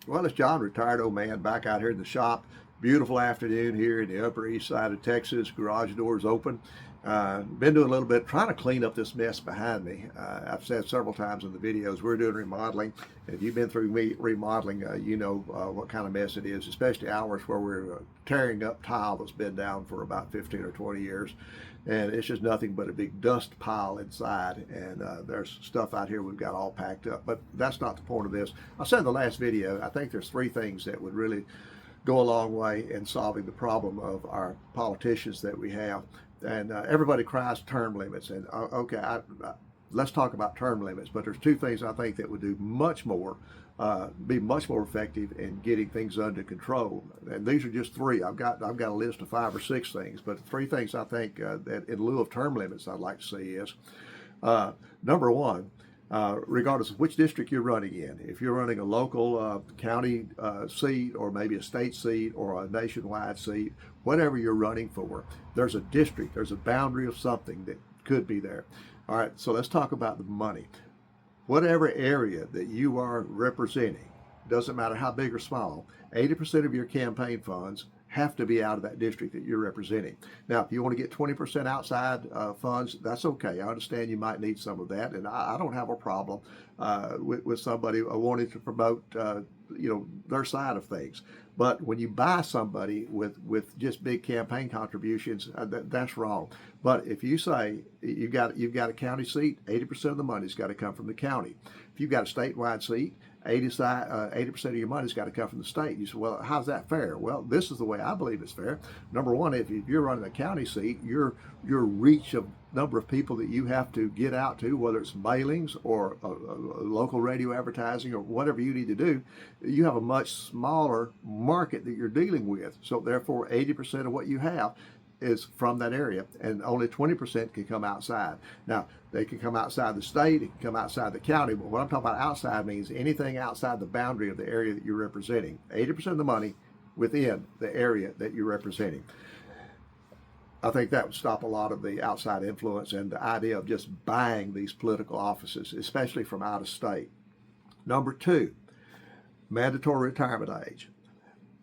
Well, it's John, retired old man, back out here in the shop. Beautiful afternoon here in the Upper East Side of Texas. Garage doors open. Been doing a little bit, trying to clean up this mess behind me. I've said several times in the videos, we're doing remodeling. If you've been through remodeling, you know what kind of mess it is, especially ours where we're tearing up tile that's been down for about 15 or 20 years. And it's just nothing but a big dust pile inside. And there's stuff out here we've got all packed up. But that's not the point of this. I said in the last video, I think there's three things that would really go a long way in solving the problem of our politicians that we have. And everybody cries term limits. And okay, let's talk about term limits. But there's two things I think that would do much more, be much more effective in getting things under control. And these are just three. I've got a list of 5 or 6 things, but three things I think that in lieu of term limits I'd like to see is number one. Regardless of which district you're running in, if you're running a local county seat or maybe a state seat or a nationwide seat, whatever you're running for, there's a district, there's a boundary of something that could be there. All right, so let's talk about the money. Whatever area that you are representing, doesn't matter how big or small, 80% of your campaign funds have to be out of that district that you're representing. Now, if you want to get 20% outside funds, that's okay. I understand you might need some of that, and I don't have a problem with somebody wanting to promote, their side of things. But when you buy somebody with just big campaign contributions, that's wrong. But if you say you've got a county seat, 80% of the money's got to come from the county. If you've got a statewide seat, 80% of your money's got to come from the state. You say, well, how's that fair? Well, this is the way I believe it's fair. Number one, if you're running a county seat, your reach of number of people that you have to get out to, whether it's mailings or local radio advertising or whatever you need to do, you have a much smaller market that you're dealing with. So therefore, 80% of what you have is from that area, and only 20% can come outside. Now, they can come outside the state, it can come outside the county, but what I'm talking about outside means anything outside the boundary of the area that you're representing. 80% of the money within the area that you're representing. I think that would stop a lot of the outside influence and the idea of just buying these political offices, especially from out of state. Number 2, mandatory retirement age.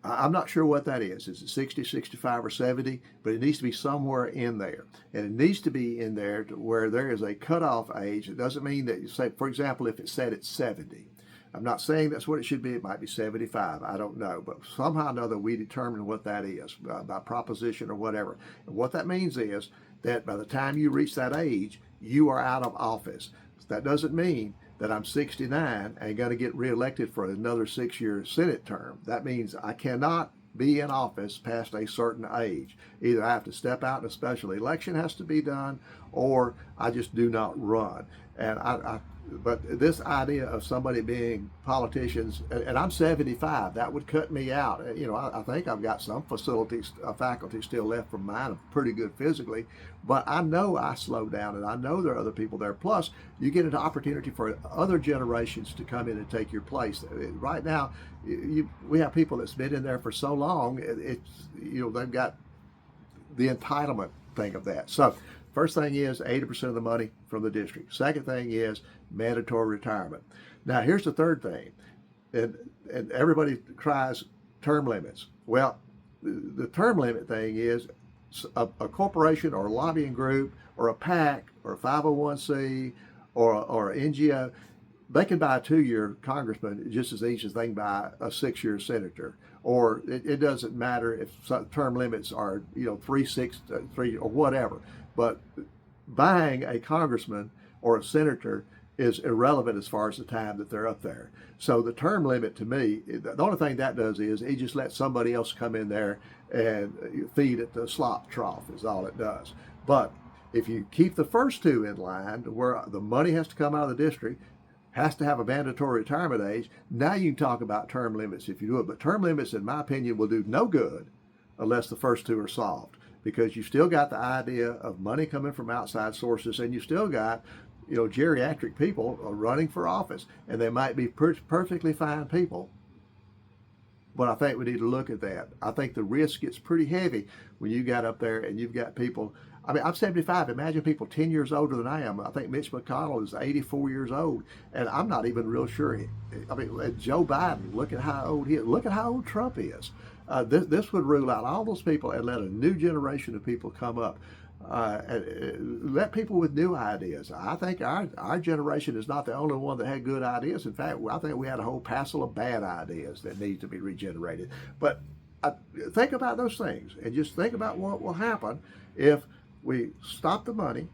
I'm not sure what that is. Is it 60, 65, or 70? But it needs to be somewhere in there. And it needs to be in there to where there is a cutoff age. It doesn't mean that you say, for example, if it's set at 70. I'm not saying that's what it should be. It might be 75. I don't know. But somehow or another, we determine what that is by proposition or whatever. And what that means is that by the time you reach that age, you are out of office. That doesn't mean that I'm 69 and going to get reelected for another 6-year Senate term. That means I cannot be in office past a certain age. Either I have to step out and a special election has to be done, or I just do not run. And but this idea of somebody being politicians, and I'm 75, that would cut me out. I think I've got some faculty still left from mine. I'm pretty good physically, but I know I slow down, and I know there are other people there. Plus, you get an opportunity for other generations to come in and take your place. Right now, we have people that's been in there for so long. They've got the entitlement thing of that. So first thing is 80% of the money from the district. Second thing is mandatory retirement. Now, here's the third thing, and everybody cries term limits. Well, the term limit thing is a corporation or a lobbying group or a PAC or a 501c or an NGO, they can buy a 2-year congressman just as easy as they can buy a 6-year senator. Or it doesn't matter if term limits are 3, 6, 3 or whatever. But buying a congressman or a senator is irrelevant as far as the time that they're up there. So the term limit to me, the only thing that does is it just lets somebody else come in there and feed at the slop trough is all it does. But if you keep the first two in line, where the money has to come out of the district, has to have a mandatory retirement age, now you can talk about term limits if you do it. But term limits, in my opinion, will do no good unless the first two are solved, because you still got the idea of money coming from outside sources, and you still got geriatric people running for office, and they might be perfectly fine people, but I think we need to look at that. I think the risk gets pretty heavy when you got up there and you've got people. I mean, I'm 75. Imagine people 10 years older than I am. I think Mitch McConnell is 84 years old, and I'm not even real sure. I mean, Joe Biden, look at how old he is. Look at how old Trump is. This would rule out all those people and let a new generation of people come up. Let people with new ideas. I think our generation is not the only one that had good ideas. In fact, I think we had a whole passel of bad ideas that need to be regenerated. But think about those things and just think about what will happen if we stop the money,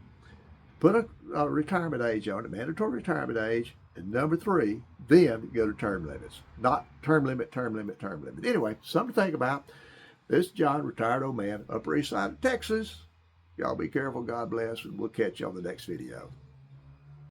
put a retirement age on it, mandatory retirement age, and number three, then go to term limits. Not term limit, term limit, term limit. Anyway, something to think about. This is John, retired old man, Upper East Side of Texas. Y'all be careful. God bless. And we'll catch you on the next video.